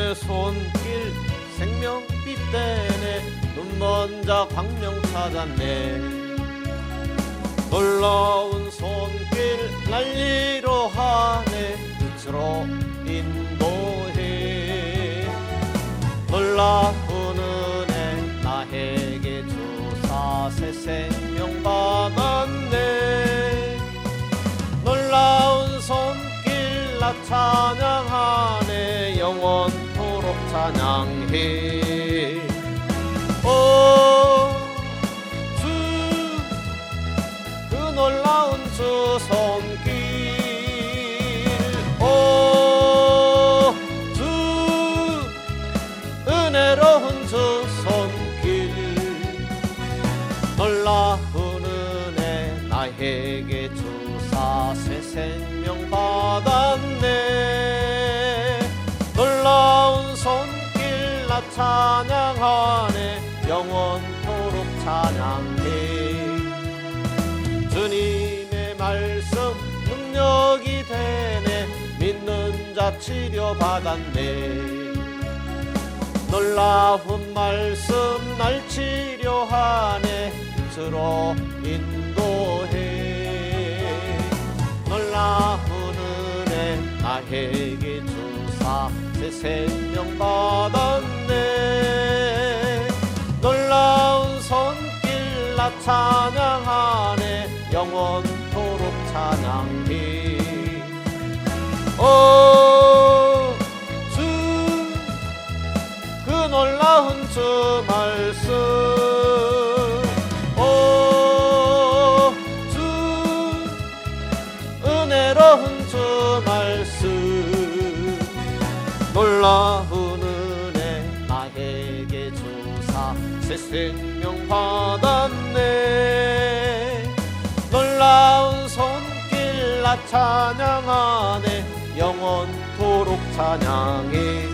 주님의 손길 생명빛 되네. 눈먼 자 광명 찾았네. 놀라운 손길 날리로 하네. 빛으로 인도해. 놀라운 은혜 나에게 주사 새 생명 받았네. 놀라운 손길 나 찬양하네. 영원토록 찬양해. 오 주 그 놀라운 주 손길. 오 주 은혜로운 주 손길. 놀라운 은혜 나에게 주사 새 생명 받았네. 놀라운 손길 나 찬양하네. 영원토록 찬양해. 주님의 말씀 능력이 되네. 믿는 자 치료받았네. 놀라운 말씀 날 치료하네. 빛으로 인도해. 놀라운 은혜 나에게 주사 새 생명 받았네. 놀라운 손길 나 찬양하네. 영원토록 찬양해. 오 주 그 놀라운 주 말씀. 오 주 은혜로운 주 말씀. 놀라운 은혜 나에게 주사 새 생명 받았네. 놀라운 손길 나 찬양하네. 영원토록 찬양해.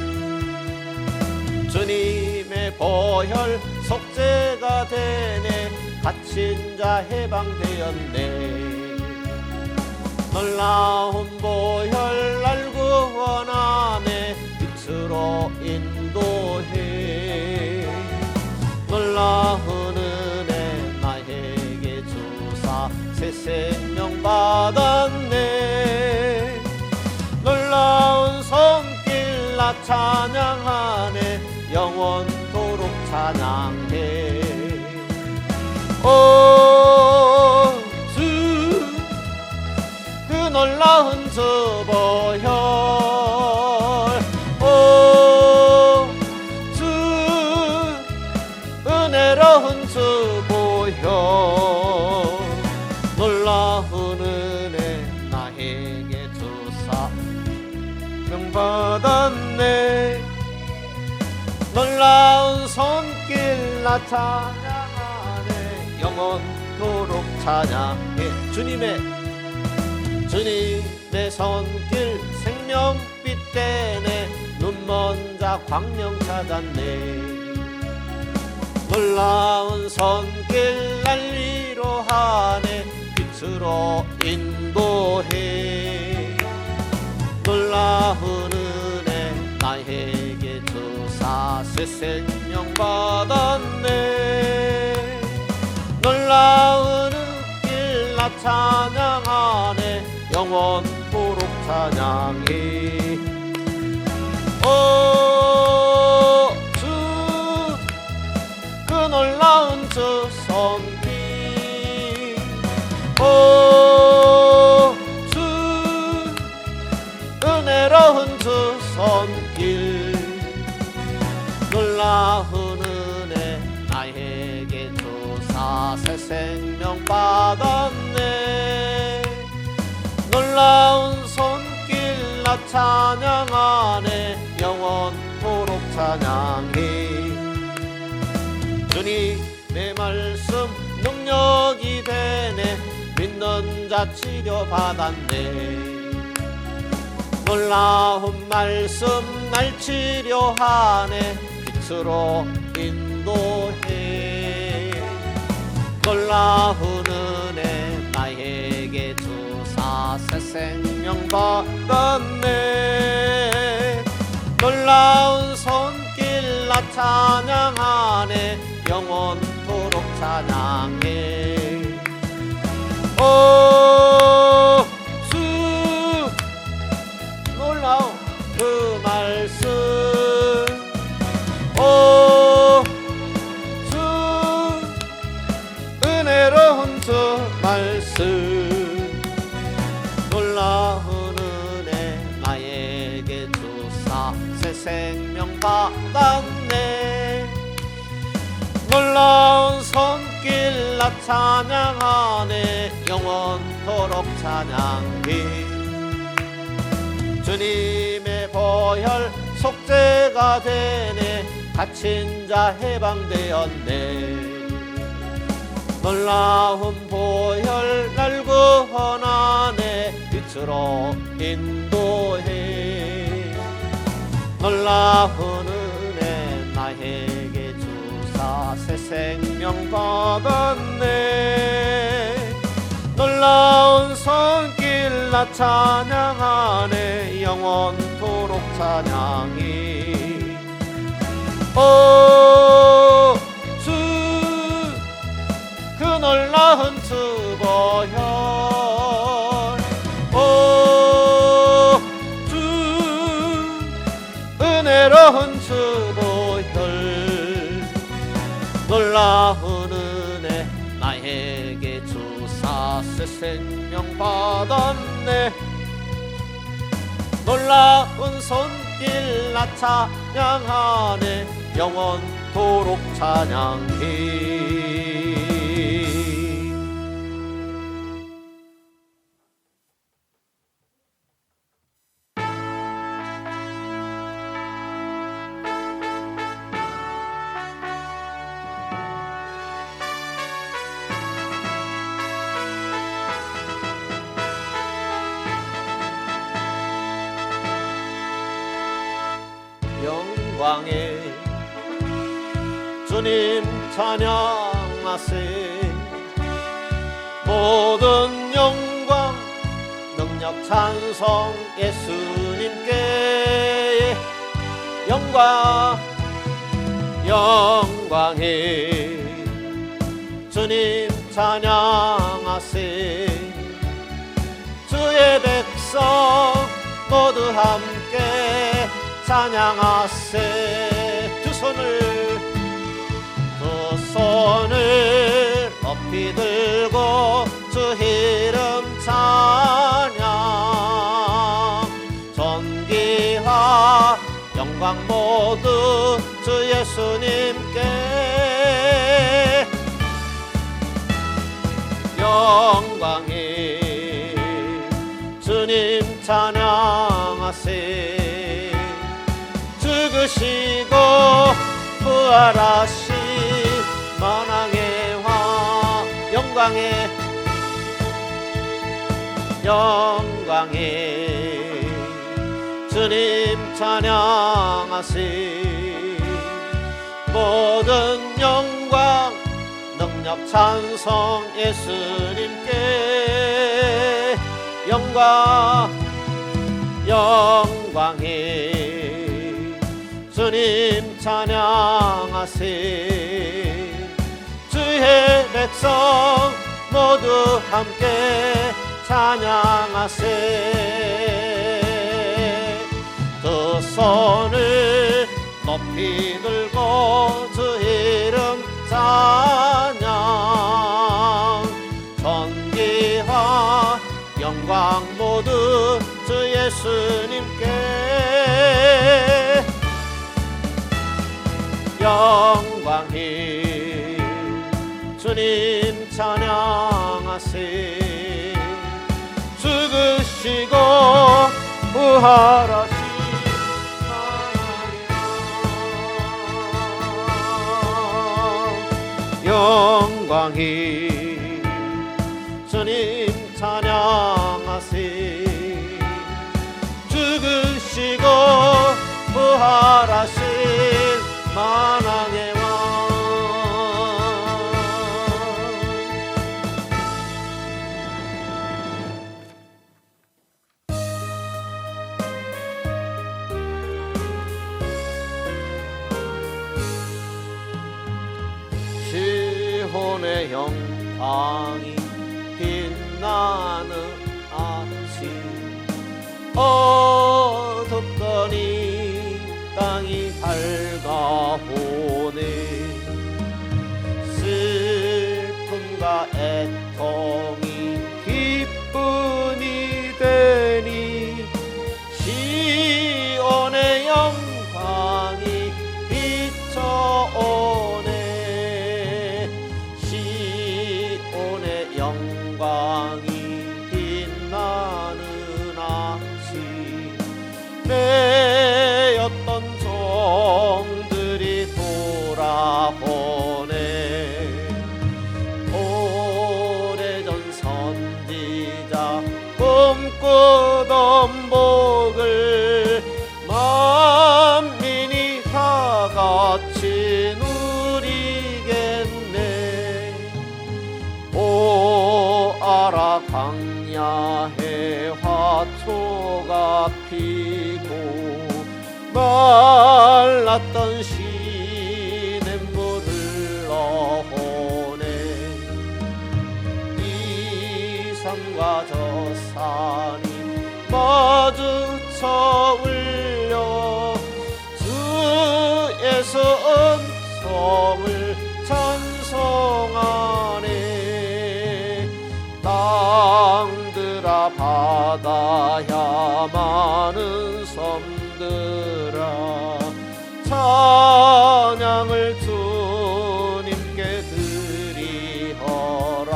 주님의 보혈 속죄가 되네. 갇힌 자 해방되었네. 놀라운 보혈 날 구원하네. 빛으로 인도해. 놀라운 은혜 나에게 주사 새 생명 받았네. 놀라운 손길 나 찬양하네. 영원토록 찬양해. 오 주 그 놀라운 주 보혈. 오 주 은혜로운 주 보혈. 놀라운 은혜 나에게 주사 명받았네. 놀라운 손길 나 찬양하네. 영원토록 찬양해. 주님의 손길 생명빛 되네. 눈먼 자 광명 찾았네. 놀라운 손길 날리로 하네. 빛으로 인도해. 놀라운 은혜 나에게 주사 새 생명 받았네. 놀라운 길 나 찬양하네. 영원토록 찬양해. 오 주 그 놀라운 주 손길. 오 주 은혜로운 주 손길. 놀라운 은혜 나에게 주사 새 생명 받았네. 놀라운 손길 나 찬양하네. 영원토록 찬양해. 주님의 말씀 능력이 되네. 믿는 자 치료받았네. 놀라운 말씀 날 치료하네. 빛으로 인도해. 놀라운 은혜 나에게 주사 새 생명 받았네. 놀라운 나 찬양하네 영원토록 찬양해. 오 주 놀라운 그 말씀, 오 주 은혜로운 주 말씀, 놀라운 은혜 나에게 주사 새 생명 받았네. 놀라운 손길 나 찬양하네 영원토록 찬양해. 주님의 보혈 속죄가 되네 갇힌 자 해방되었네. 놀라운 보혈 날 구원하네 빛으로 인도해. 놀라운 은혜 나에게 주사 새 생명 받았네. 놀라운 손길 나 찬양하네 영원토록 찬양해. 오 주 그 놀라운 주 보혈, 오 주 은혜로운 주 보혈, 놀라운 은혜 나에게 주사 새 생명 받았네. 놀라운 손길 나 찬양하네 영원토록 찬양해. 영광의 주님 찬양하세. 모든 영광 능력 찬송 예수님께. 영광 영광의 주님 찬양하세. 주의 백성 모두 함께 찬양하세. 두 손을 높이 들고 주 이름 찬양. 존귀와 영광 모두 주 예수님께. 영광의 주님 찬양하세. 죽으시고 부활하신 만왕의 왕. 영광의 주님 찬양하세. 모든 영광 능력 찬송 예수님께. 영광의 주님 찬양하세. 주의 백성 모두 함께 찬양하세. 두 손을 높이 들고 주 이름 찬양. 존귀와 영광 모두 주 예수님께. 영광의 주님 찬양하세. 죽으시고 부활하신 하나님. 영광의 주님 찬양하세. 죽으시고 부활하신 만왕의 왕. 시온의 영광이 빛나는 아침 어둡더니 땅이 밝아오네 슬픔과 애통이 기쁨이 되니 시온의 영광이 비춰오네 시온의 영광이 빛나는 아침 매였던 종들이 돌아오네 오래전 선지자 꿈꾸던 복을 만민이 다 같이 누리겠네 보아라 광야에 화초가 피고 말랐던 시냇물을 흘러오네 이 산과 저 산이 마주쳐 울려 주의 성을 찬송하네 땅들아 바다야 많은 섬들아 찬양을 주님께 드리어라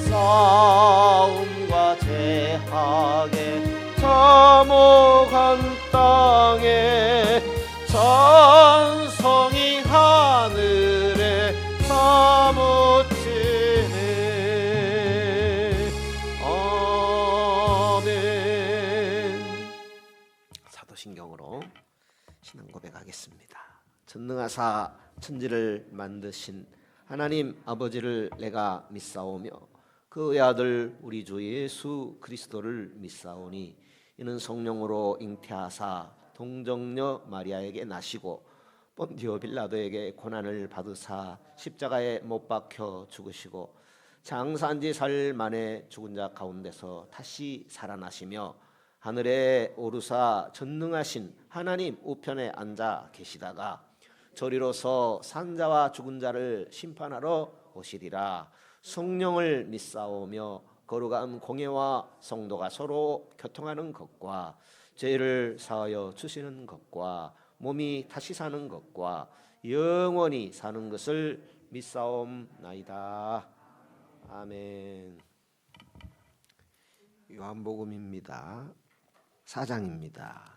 싸움과 제하게 참혹한 땅에 찬송이 하늘에 사무치네 아멘. 사도신경으로 신앙 고백하겠습니다. 전능하사 천지를 만드신 하나님 아버지를 내가 믿사오며 그의 아들 우리 주 예수 그리스도를 믿사오니 이는 성령으로 잉태하사 동정녀 마리아에게 나시고 본디오 빌라도에게 고난을 받으사 십자가에 못 박혀 죽으시고 장사한 지 사흘 만에 죽은 자 가운데서 다시 살아나시며 하늘에 오르사 전능하신 하나님 우편에 앉아 계시다가 저리로서 산자와 죽은 자를 심판하러 오시리라 성령을 믿사오며 거룩한 공예와 성도가 서로 교통하는 것과 죄를 사하여 주시는 것과 몸이 다시 사는 것과 영원히 사는 것을 믿사옵나이다. 아멘. 요한복음입니다. 4장입니다.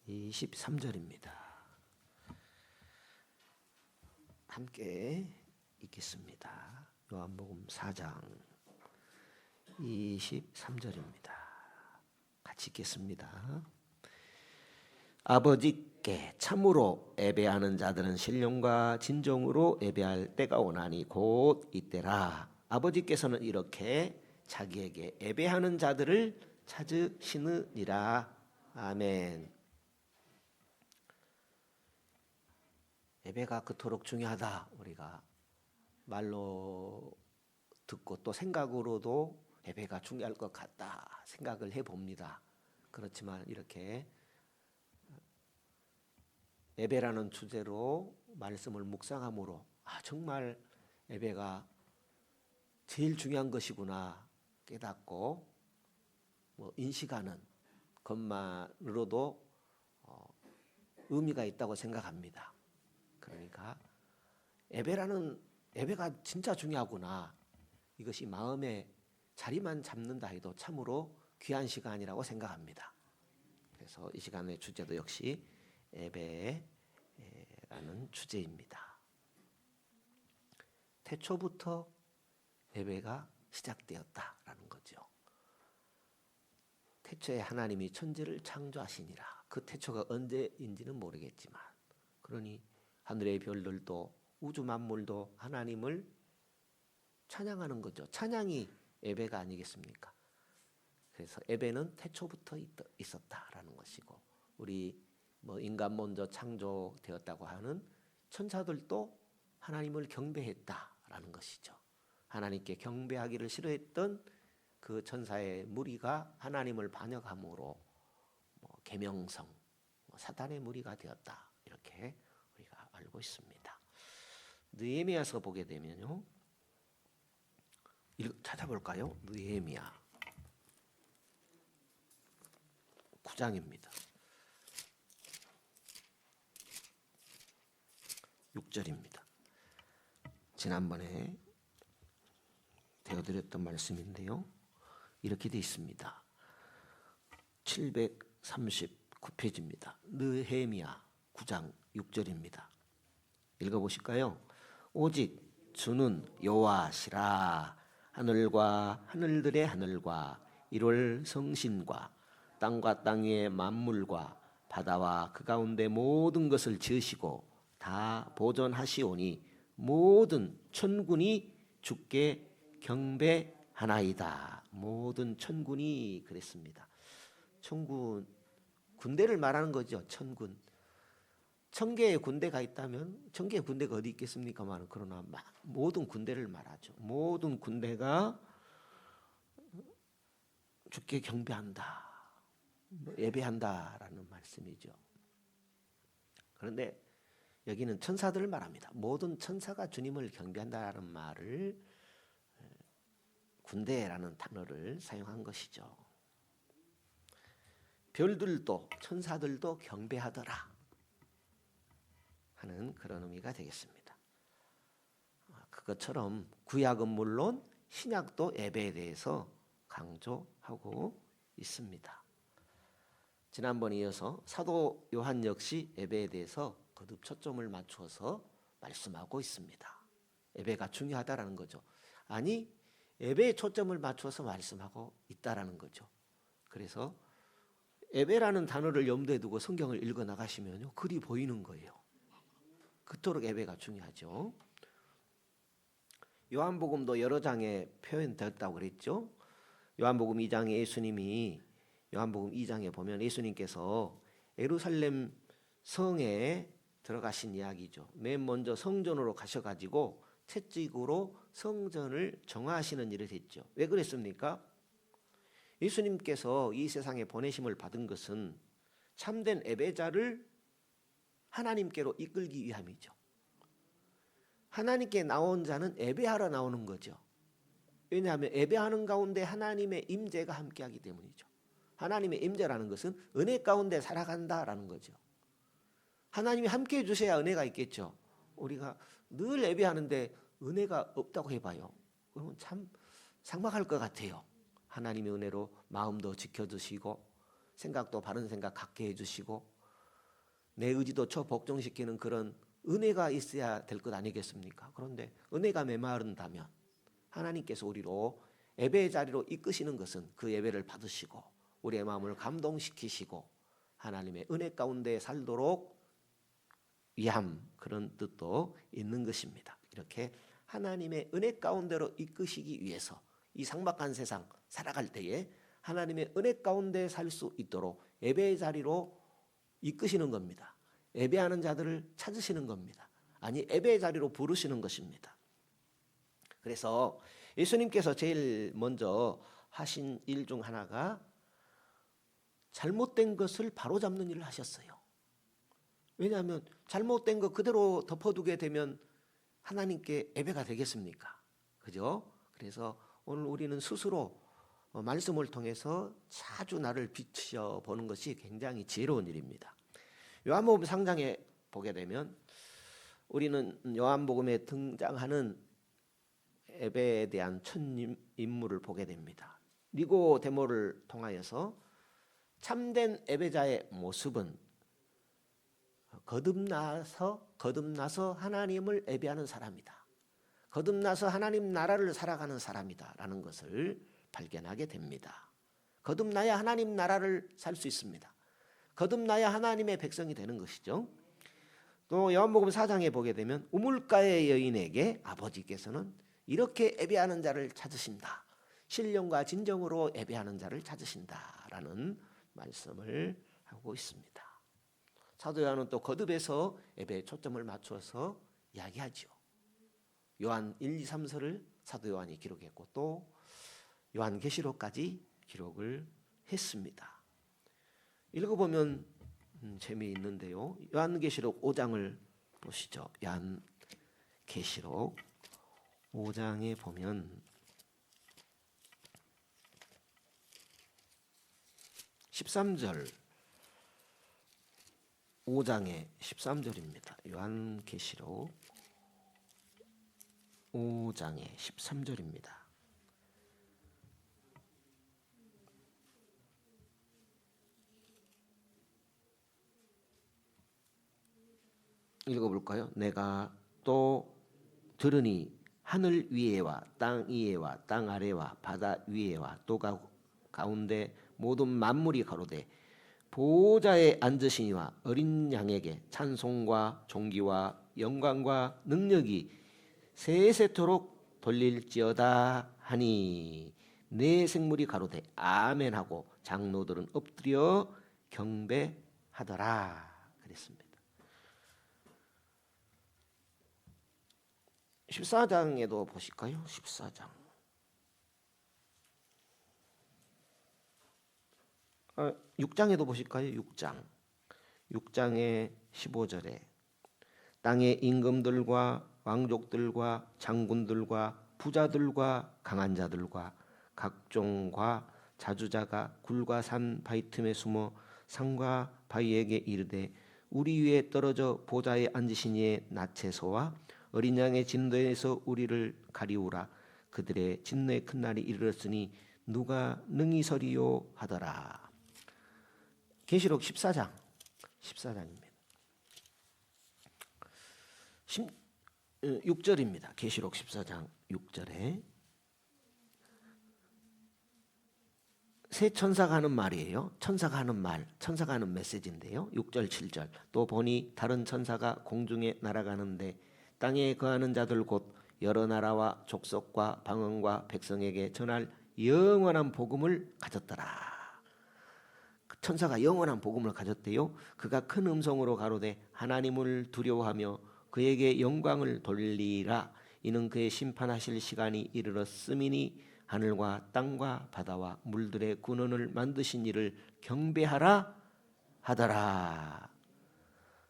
23절입니다. 함께 읽겠습니다. 요한복음 4장 23절입니다. 같이 읽겠습니다. 아버지께 참으로 예배하는 자들은 신령과 진정으로 예배할 때가 오나니 곧 이때라. 아버지께서는 이렇게 자기에게 예배하는 자들을 찾으시느니라. 아멘. 예배가 그토록 중요하다. 우리가 말로 듣고 또 생각으로도 예배가 중요할 것 같다 생각을 해봅니다. 그렇지만 이렇게 예배라는 주제로 말씀을 묵상함으로 정말 예배가 제일 중요한 것이구나 깨닫고 인식하는 것만으로도 의미가 있다고 생각합니다. 그러니까 예배가 진짜 중요하구나. 이것이 마음에 자리만 잡는다 해도 참으로 귀한 시간이라고 생각합니다. 그래서 이 시간의 주제도 역시 예배라는 주제입니다. 태초부터 예배가 시작되었다라는 거죠. 태초에 하나님이 천지를 창조하시니라. 그 태초가 언제인지는 모르겠지만 그러니 하늘의 별들도 우주 만물도 하나님을 찬양하는 거죠. 찬양이 예배가 아니겠습니까? 그래서 예배는 태초부터 있었다라는 것이고 우리 인간 먼저 창조되었다고 하는 천사들도 하나님을 경배했다라는 것이죠. 하나님께 경배하기를 싫어했던 그 천사의 무리가 하나님을 반역함으로 계명성, 사단의 무리가 되었다. 이렇게 우리가 알고 있습니다. 느헤미야서 보게 되면요. 찾아볼까요? 느헤미야 9장입니다. 6절입니다. 지난번에 되어드렸던 말씀인데요. 이렇게 되어 있습니다. 739페이지입니다. 느헤미야 9장 6절입니다. 읽어보실까요? 오직 주는 여호와시라. 하늘과 하늘들의 하늘과 이룰 성신과 땅과 땅의 만물과 바다와 그 가운데 모든 것을 지으시고 다 보존하시오니 모든 천군이 주께 경배하나이다. 모든 천군이 그랬습니다. 천군, 군대를 말하는 거죠. 천군. 1000개의 군대가 있다면 1000개의 군대가 어디 있겠습니까만, 그러나 모든 군대를 말하죠. 모든 군대가 주께 경배한다, 예배한다라는 말씀이죠. 그런데 여기는 천사들을 말합니다. 모든 천사가 주님을 경배한다라는 말을 군대라는 단어를 사용한 것이죠. 별들도 천사들도 경배하더라 하는 그런 의미가 되겠습니다. 그것처럼 구약은 물론 신약도 예배에 대해서 강조하고 있습니다. 지난번에 이어서 사도 요한 역시 예배에 대해서 거듭 초점을 맞추어서 말씀하고 있습니다. 예배가 중요하다라는 거죠. 아니, 예배에 초점을 맞추어서 말씀하고 있다라는 거죠. 그래서 예배라는 단어를 염두에 두고 성경을 읽어 나가시면요, 글이 보이는 거예요. 그토록 예배가 중요하죠. 요한복음도 여러 장에 표현되었다고 그랬죠. 요한복음 2장에 예수님이 요한복음 2장에 보면 예수님께서 예루살렘 성에 들어가신 이야기죠. 맨 먼저 성전으로 가셔가지고 채찍으로 성전을 정화하시는 일을 했죠. 왜 그랬습니까? 예수님께서 이 세상에 보내심을 받은 것은 참된 예배자를 하나님께로 이끌기 위함이죠. 하나님께 나온 자는 예배하러 나오는 거죠. 왜냐하면 예배하는 가운데 하나님의 임재가 함께하기 때문이죠. 하나님의 임재라는 것은 은혜 가운데 살아간다라는 거죠. 하나님이 함께해 주셔야 은혜가 있겠죠. 우리가 늘 예배하는데 은혜가 없다고 해봐요. 그러면 참 삭막할 것 같아요. 하나님의 은혜로 마음도 지켜주시고 생각도 바른 생각 갖게 해주시고 내 의지도 초복종시키는 그런 은혜가 있어야 될 것 아니겠습니까? 그런데 은혜가 메마른다면 하나님께서 우리로 예배의 자리로 이끄시는 것은 그 예배를 받으시고 우리의 마음을 감동시키시고 하나님의 은혜 가운데 살도록 위함, 그런 뜻도 있는 것입니다. 이렇게 하나님의 은혜 가운데로 이끄시기 위해서 이 삭막한 세상 살아갈 때에 하나님의 은혜 가운데 살 수 있도록 예배의 자리로 이끄시는 겁니다. 예배하는 자들을 찾으시는 겁니다. 아니, 예배의 자리로 부르시는 것입니다. 그래서 예수님께서 제일 먼저 하신 일 중 하나가 잘못된 것을 바로잡는 일을 하셨어요. 왜냐하면 잘못된 거 그대로 덮어두게 되면 하나님께 예배가 되겠습니까? 그죠? 그래서 오늘 우리는 스스로 말씀을 통해서 자주 나를 비춰보는 것이 굉장히 지혜로운 일입니다. 요한복음 3장에 보게 되면 우리는 요한복음에 등장하는 예배에 대한 첫 인물을 보게 됩니다. 니고데모를 통하여서 참된 예배자의 모습은 거듭나서 하나님을 예배하는 사람이다. 거듭나서 하나님 나라를 살아가는 사람이다라는 것을 발견하게 됩니다. 거듭나야 하나님 나라를 살 수 있습니다. 거듭나야 하나님의 백성이 되는 것이죠. 또 요한복음 4장에 보게 되면 우물가의 여인에게 아버지께서는 이렇게 예배하는 자를 찾으신다. 신령과 진정으로 예배하는 자를 찾으신다라는 말씀을 하고 있습니다. 사도 요한은 또 거듭해서 예배에 초점을 맞추어서 이야기하죠. 요한 1, 2, 3서를 사도 요한이 기록했고 또 요한계시록까지 기록을 했습니다. 읽어보면 재미있는데요. 요한계시록 5장을 보시죠. 요한계시록 5장에 보면 13절 5장의 13절입니다. 요한계시록 5장의 13절입니다. 읽어볼까요? 내가 또 들으니 하늘 위에와 땅 위에와 땅 아래와 바다 위에와 또 가운데 모든 만물이 가로되 보호자에 앉으시니와 어린 양에게 찬송과 존귀와 영광과 능력이 세세토록 돌릴지어다 하니 내 생물이 가로되 아멘하고 장로들은 엎드려 경배하더라 그랬습니다. 14장에도 보실까요? 14장. 6장에도 보실까요? 6장의 15절에 땅의 임금들과 왕족들과 장군들과 부자들과 강한 자들과 각종과 자주자가 굴과 산 바위 틈에 숨어 산과 바위에게 이르되 우리 위에 떨어져 보좌에 앉으신 이의 나체소와 어린 양의 진노에서 우리를 가리우라. 그들의 진노의 큰 날이 이르렀으니 누가 능히 서리요 하더라. 계시록 14장입니다. 6절입니다. 계시록 14장 6절에 새 천사가 하는 말이에요. 천사가 하는 말, 천사가 하는 메시지인데요. 6절 7절 또 보니 다른 천사가 공중에 날아가는데 땅에 거하는 자들 곧 여러 나라와 족속과 방언과 백성에게 전할 영원한 복음을 가졌더라. 천사가 영원한 복음을 가졌대요. 그가 큰 음성으로 가로되 하나님을 두려워하며 그에게 영광을 돌리라. 이는 그의 심판하실 시간이 이르렀음이니 하늘과 땅과 바다와 물들의 근원을 만드신 이를 경배하라 하더라.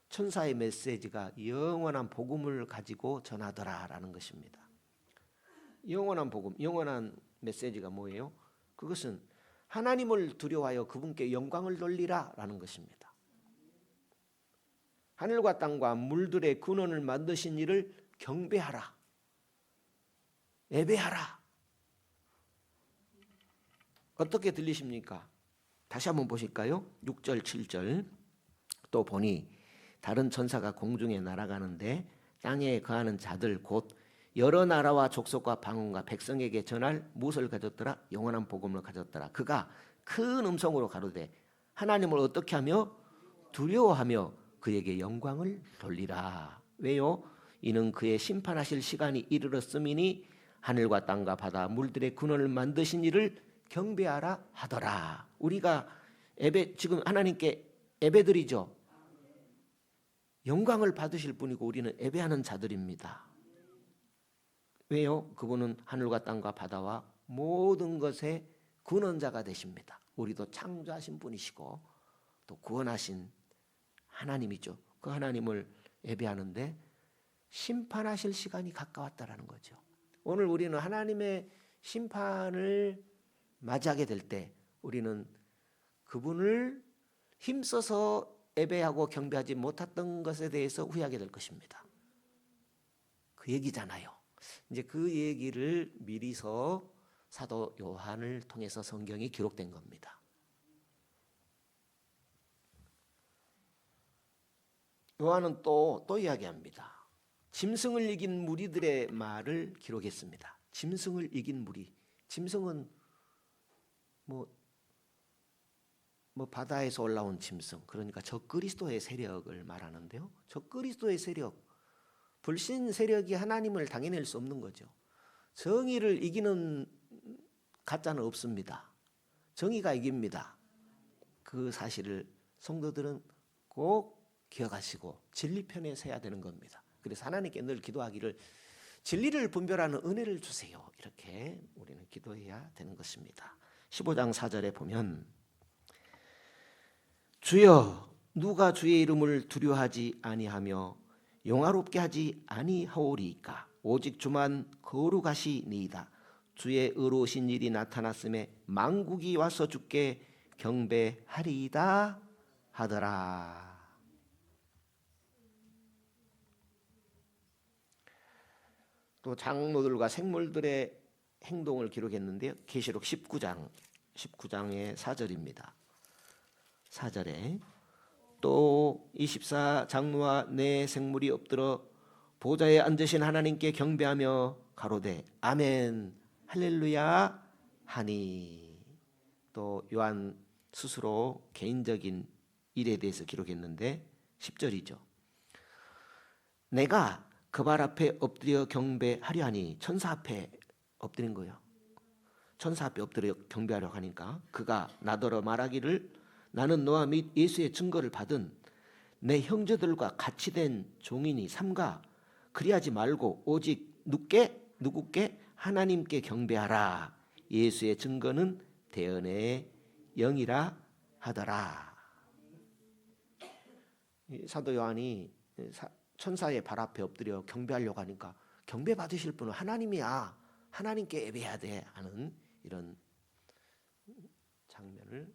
천사의 메시지가 영원한 복음을 가지고 전하더라라는 것입니다. 영원한 복음, 영원한 메시지가 뭐예요? 그것은 하나님을 두려워하여 그분께 영광을 돌리라라는 것입니다. 하늘과 땅과 물들의 근원을 만드신 이를 경배하라, 예배하라. 어떻게 들리십니까? 다시 한번 보실까요? 6절 7절 또 보니 다른 천사가 공중에 날아가는데 땅에 거하는 자들 곧 여러 나라와 족속과 방언과 백성에게 전할 무엇을 가졌더라? 영원한 복음을 가졌더라. 그가 큰 음성으로 가로되 하나님을 어떻게 하며? 두려워하며 그에게 영광을 돌리라. 왜요? 이는 그의 심판하실 시간이 이르렀음이니 하늘과 땅과 바다 물들의 근원을 만드신 이를 경배하라 하더라. 우리가 지금 하나님께 예배드리죠. 영광을 받으실 분이고 우리는 예배하는 자들입니다. 왜요? 그분은 하늘과 땅과 바다와 모든 것의 근원자가 되십니다. 우리도 창조하신 분이시고 또 구원하신 하나님이죠. 그 하나님을 예배하는데 심판하실 시간이 가까웠다라는 거죠. 오늘 우리는 하나님의 심판을 맞이하게 될 때 우리는 그분을 힘써서 예배하고 경배하지 못했던 것에 대해서 후회하게 될 것입니다. 그 얘기잖아요. 이제 그 얘기를 미리서 사도 요한을 통해서 성경이 기록된 겁니다. 요한은 또 이야기합니다. 짐승을 이긴 무리들의 말을 기록했습니다. 짐승을 이긴 무리. 짐승은 뭐 바다에서 올라온 짐승, 그러니까 적그리스도의 세력을 말하는데요. 적그리스도의 세력, 불신 세력이 하나님을 당해낼 수 없는 거죠. 정의를 이기는 가짜는 없습니다. 정의가 이깁니다. 그 사실을 성도들은 꼭 기억하시고 진리 편에 서야 되는 겁니다. 그래서 하나님께 늘 기도하기를 진리를 분별하는 은혜를 주세요. 이렇게 우리는 기도해야 되는 것입니다. 15장 4절에 보면 주여 누가 주의 이름을 두려워하지 아니하며 영화롭게 하지 아니하오리이까 오직 주만 거룩하시니이다. 주의 의로우신 일이 나타났음에 만국이 와서 주께 경배하리이다 하더라. 또 장로들과 생물들의 행동을 기록했는데요. 계시록 19장의 4절입니다. 4절에 또 24 장로와 네 생물이 엎드려 보좌에 앉으신 하나님께 경배하며 가로되 아멘 할렐루야 하니. 또 요한 스스로 개인적인 일에 대해서 기록했는데 10절이죠. 내가 그 발 앞에 엎드려 경배하려 하니 천사 앞에 엎드린 거예요. 천사 앞에 엎드려 경배하려고 하니까 그가 나더러 말하기를 나는 너와 및 예수의 증거를 받은 내 형제들과 같이 된 종이니 삼가 그리하지 말고 오직 누구께 하나님께 경배하라. 예수의 증거는 대언의 영이라 하더라. 사도 요한이 천사의 발 앞에 엎드려 경배하려고 하니까 경배 받으실 분은 하나님이야. 하나님께 예배해야 돼 하는 이런 장면을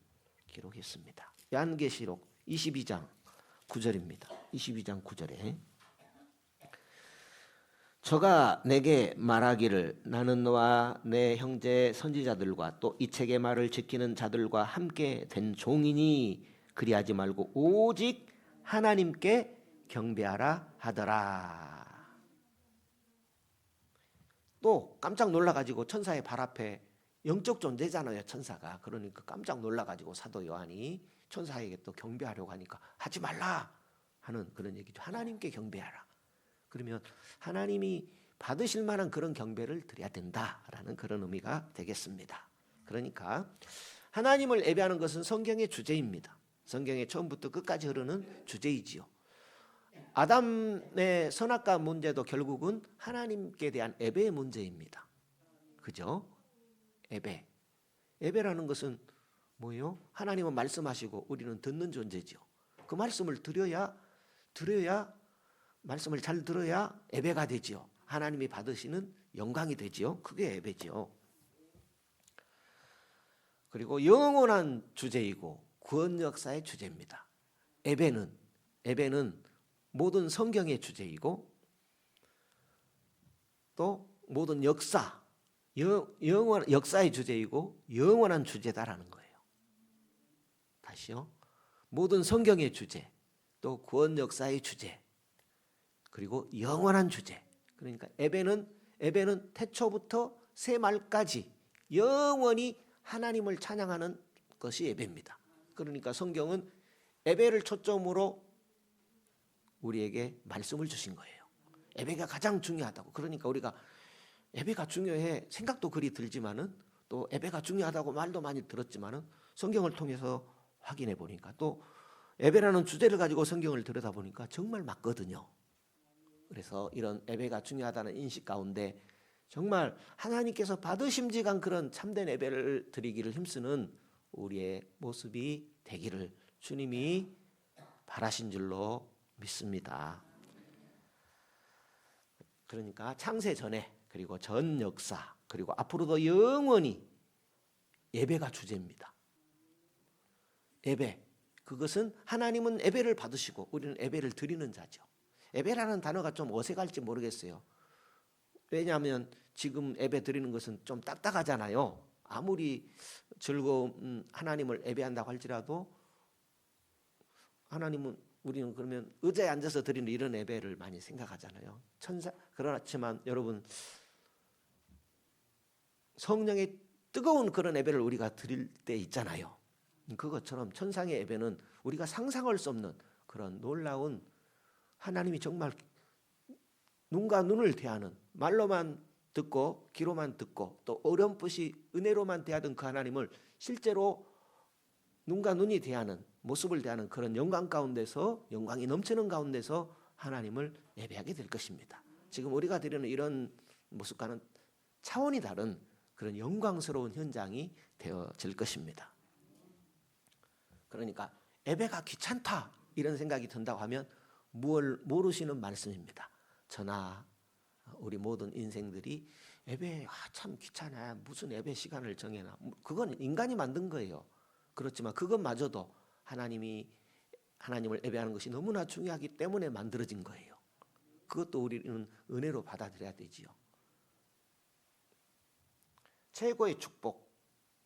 기록했습니다. 요한계시록 22장 9절입니다. 22장 9절에 저가 내게 말하기를 나는 너와 내 형제 선지자들과 또 이 책의 말을 지키는 자들과 함께 된 종이니 그리하지 말고 오직 하나님께 경배하라 하더라. 또 깜짝 놀라가지고 천사의 발 앞에 영적 존재잖아요. 천사가. 그러니까 깜짝 놀라가지고 사도 요한이 천사에게 또 경배하려고 하니까 하지 말라 하는 그런 얘기죠. 하나님께 경배하라. 그러면 하나님이 받으실 만한 그런 경배를 드려야 된다라는 그런 의미가 되겠습니다. 그러니까 하나님을 예배하는 것은 성경의 주제입니다. 성경의 처음부터 끝까지 흐르는 주제이지요. 아담의 선악과 문제도 결국은 하나님께 대한 예배의 문제입니다. 그죠? 예배. 예배라는 것은 뭐예요? 하나님은 말씀하시고 우리는 듣는 존재죠. 그 말씀을 들어야 말씀을 잘 들어야 예배가 되지요. 하나님이 받으시는 영광이 되지요. 그게 예배지요. 그리고 영원한 주제이고 구원 역사의 주제입니다. 예배는 모든 성경의 주제이고 또 모든 역사의 주제이고 영원한 주제다라는 거예요. 다시요. 모든 성경의 주제, 또 구원 역사의 주제, 그리고 영원한 주제. 그러니까 예배는 태초부터 새말까지 영원히 하나님을 찬양하는 것이 예배입니다. 그러니까 성경은 예배를 초점으로 우리에게 말씀을 주신 거예요. 예배가 가장 중요하다고. 그러니까 우리가 예배가 중요해 생각도 그리 들지만은 또 예배가 중요하다고 말도 많이 들었지만은 성경을 통해서 확인해 보니까 또 예배라는 주제를 가지고 성경을 들여다보니까 정말 맞거든요. 그래서 이런 예배가 중요하다는 인식 가운데 정말 하나님께서 받으심직한 그런 참된 예배를 드리기를 힘쓰는 우리의 모습이 되기를 주님이 바라신 줄로 믿습니다. 그러니까 창세 전에 그리고 전 역사 그리고 앞으로도 영원히 예배가 주제입니다. 예배. 그것은 하나님은 예배를 받으시고 우리는 예배를 드리는 자죠. 예배라는 단어가 좀 어색할지 모르겠어요. 왜냐하면 지금 예배 드리는 것은 좀 딱딱하잖아요. 아무리 즐거운 하나님을 예배한다고 할지라도 하나님은 우리는 그러면 의자에 앉아서 드리는 이런 예배를 많이 생각하잖아요. 그렇지만 여러분 성령의 뜨거운 그런 예배를 우리가 드릴 때 있잖아요. 그것처럼 천상의 예배는 우리가 상상할 수 없는 그런 놀라운 하나님이 정말 눈과 눈을 대하는 말로만 듣고 귀로만 듣고 또 어렴풋이 은혜로만 대하던 그 하나님을 실제로 눈과 눈이 대하는 모습을 대하는 그런 영광 가운데서 영광이 넘치는 가운데서 하나님을 예배하게 될 것입니다. 지금 우리가 드리는 이런 모습과는 차원이 다른 그런 영광스러운 현장이 되어질 것입니다. 그러니까 예배가 귀찮다 이런 생각이 든다고 하면 뭘 모르시는 말씀입니다. 저나 우리 모든 인생들이 예배 참 귀찮아, 무슨 예배 시간을 정해놔, 그건 인간이 만든 거예요. 그렇지만 그것마저도 하나님을 예배하는 것이 너무나 중요하기 때문에 만들어진 거예요. 그것도 우리는 은혜로 받아들여야 되지요. 최고의 축복,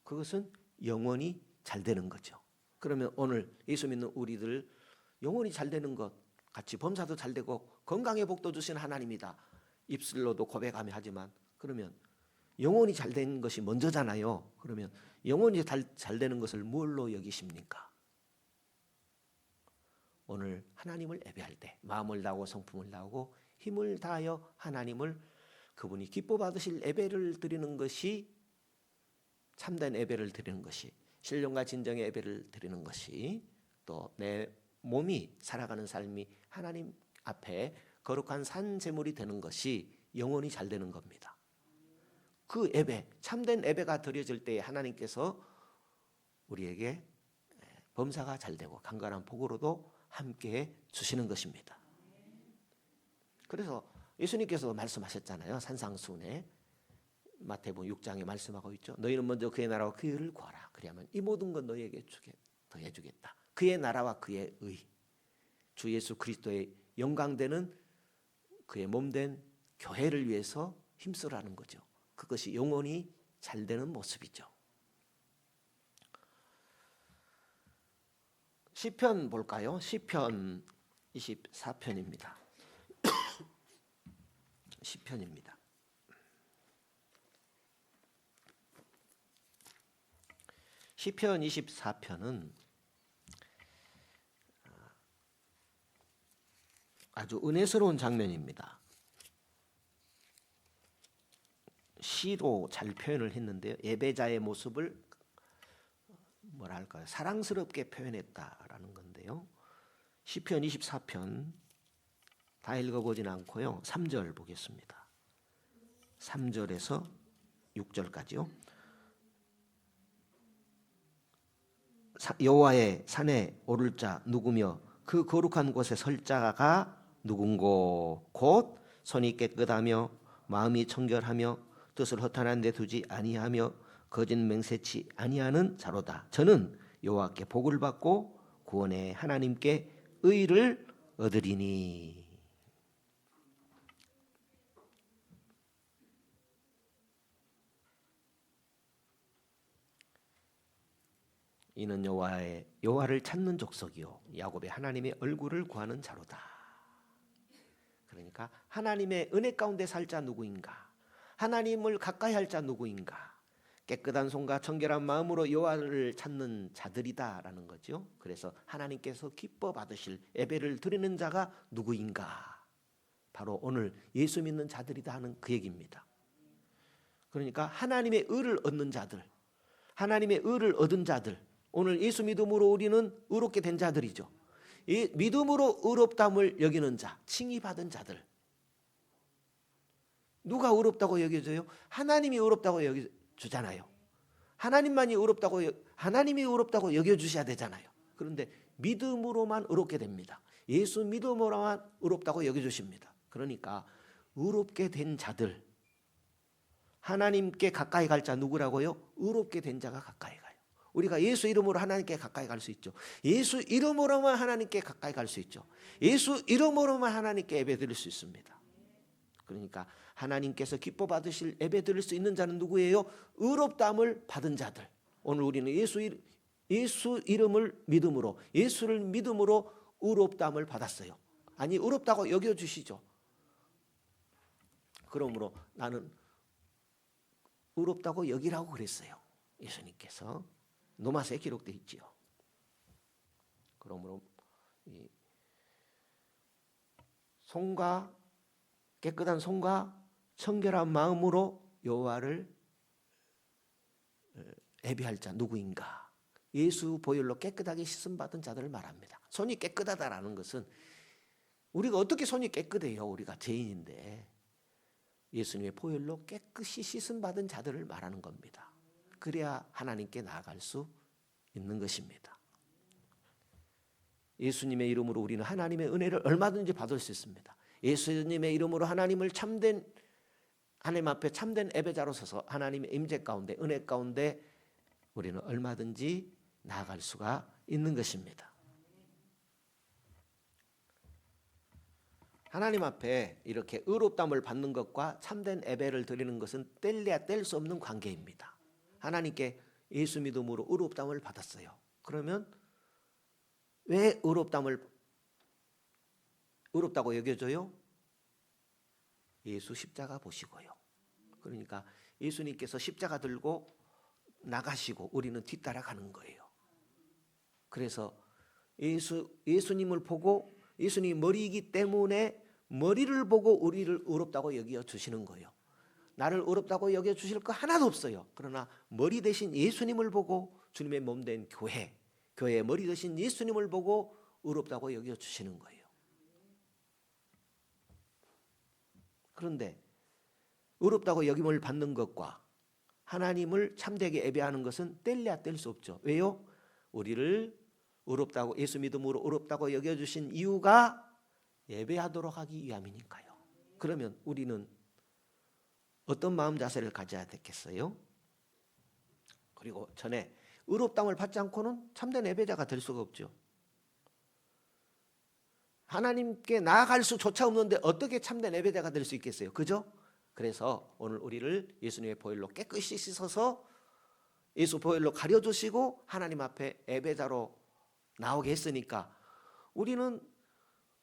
그것은 영원히 잘 되는 거죠. 그러면 오늘 예수 믿는 우리들 영원히 잘 되는 것, 같이 범사도 잘 되고 건강의 복도 주신 하나님이다 입술로도 고백하며 하지만, 그러면 영원히 잘 되는 것이 먼저잖아요. 그러면 영원히 잘 되는 것을 뭘로 여기십니까? 오늘 하나님을 예배할 때 마음을 다하고 성품을 다하고 힘을 다하여 하나님을, 그분이 기뻐 받으실 예배를 드리는 것이, 참된 예배를 드리는 것이, 신령과 진정의 예배를 드리는 것이, 또 내 몸이 살아가는 삶이 하나님 앞에 거룩한 산 제물이 되는 것이 영원히 잘 되는 겁니다. 그 예배, 참된 예배가 드려질 때에 하나님께서 우리에게 범사가 잘 되고 강건한 복으로도 함께 주시는 것입니다. 그래서 예수님께서 말씀하셨잖아요. 산상수훈에 마태복음 6장에 말씀하고 있죠. 너희는 먼저 그의 나라와 그의 의를 구하라. 그리하면 이 모든 것 너희에게 더해 주겠다. 그의 나라와 그의 의, 주 예수 그리스도의 영광되는 그의 몸된 교회를 위해서 힘쓰라는 거죠. 그것이 영원히 잘 되는 모습이죠. 시편 볼까요? 시편 24편입니다. 시편입니다. 시편 24편은 아주 은혜스러운 장면입니다. 시로 잘 표현을 했는데요. 예배자의 모습을 뭐랄까요? 사랑스럽게 표현했다라는 건데요. 시편 24편 다 읽어보진 않고요. 3절 보겠습니다. 3절에서 6절까지요. 여호와의 산에 오를 자 누구며 그 거룩한 곳에 설 자가 누군고, 곧 손이 깨끗하며 마음이 청결하며 뜻을 허탄한 데 두지 아니하며 거짓 맹세치 아니하는 자로다. 저는 여호와께 복을 받고 구원의 하나님께 의를 얻으리니. 이는 여호와를 찾는 족속이요 야곱의 하나님의 얼굴을 구하는 자로다. 그러니까 하나님의 은혜 가운데 살 자 누구인가? 하나님을 가까이 할 자 누구인가? 깨끗한 손과 청결한 마음으로 여호와를 찾는 자들이다라는 거죠. 그래서 하나님께서 기뻐 받으실 예배를 드리는 자가 누구인가? 바로 오늘 예수 믿는 자들이다 하는 그 얘기입니다. 그러니까 하나님의 의를 얻는 자들, 하나님의 의를 얻은 자들, 오늘 예수 믿음으로 우리는 의롭게 된 자들이죠. 이 믿음으로 의롭담을 여기는 자, 칭의받은 자들. 누가 의롭다고 여겨져요? 하나님이 의롭다고 여겨주잖아요. 하나님이 의롭다고 여겨주셔야 되잖아요. 그런데 믿음으로만 의롭게 됩니다. 예수 믿음으로만 의롭다고 여겨주십니다. 그러니까 의롭게 된 자들, 하나님께 가까이 갈 자 누구라고요? 의롭게 된 자가 가까이 가요. 우리가 예수 이름으로 하나님께 가까이 갈 수 있죠. 예수 이름으로만 하나님께 가까이 갈 수 있죠. 예수 이름으로만 하나님께 예배드릴 수 있습니다. 그러니까 하나님께서 기뻐 받으실 예배드릴 수 있는 자는 누구예요? 의롭다함을 받은 자들. 오늘 우리는 예수 이름을 믿음으로, 예수를 믿음으로 의롭다함을 받았어요. 아니 의롭다고 여겨주시죠. 그러므로 나는 의롭다고 여기라고 그랬어요. 예수님께서 로마서에 기록되어 있지요. 그러므로 손과 깨끗한 손과 청결한 마음으로 여호와를 예배할 자 누구인가? 예수 보혈로 깨끗하게 씻음 받은 자들을 말합니다. 손이 깨끗하다라는 것은 우리가 어떻게 손이 깨끗해요? 우리가 죄인인데 예수님의 보혈로 깨끗이 씻음 받은 자들을 말하는 겁니다. 그래야 하나님께 나아갈 수 있는 것입니다. 예수님의 이름으로 우리는 하나님의 은혜를 얼마든지 받을 수 있습니다. 예수님의 이름으로 하나님 앞에 참된 예배자로 서서 하나님의 임재 가운데, 은혜 가운데 우리는 얼마든지 나아갈 수가 있는 것입니다. 하나님 앞에 이렇게 의롭다함을 받는 것과 참된 예배를 드리는 것은 뗄래야 뗄 수 없는 관계입니다. 하나님께 예수 믿음으로 의롭다함을 받았어요. 그러면 왜 의롭다고 여겨져요? 예수 십자가 보시고요. 그러니까 예수님께서 십자가 들고 나가시고 우리는 뒤따라가는 거예요. 그래서 예수님을 보고, 예수님이 머리이기 때문에 머리를 보고 우리를 의롭다고 여겨주시는 거예요. 나를 의롭다고 여겨주실 거 하나도 없어요. 그러나 머리 대신 예수님을 보고, 주님의 몸된 교회의 머리 대신 예수님을 보고 의롭다고 여겨주시는 거예요. 그런데 의롭다고 여김을 받는 것과 하나님을 참되게 예배하는 것은 뗄래야 뗄 수 없죠. 왜요? 우리를 의롭다고, 예수 믿음으로 의롭다고 여겨주신 이유가 예배하도록 하기 위함이니까요. 그러면 우리는 어떤 마음 자세를 가져야 되겠어요? 그리고 전에 의롭다함을 받지 않고는 참된 예배자가 될 수가 없죠. 하나님께 나아갈 수조차 없는데 어떻게 참된 예배자가 될 수 있겠어요? 그죠? 그래서 오늘 우리를 예수님의 보혈로 깨끗이 씻어서 예수 보혈로 가려주시고 하나님 앞에 예배자로 나오게 했으니까 우리는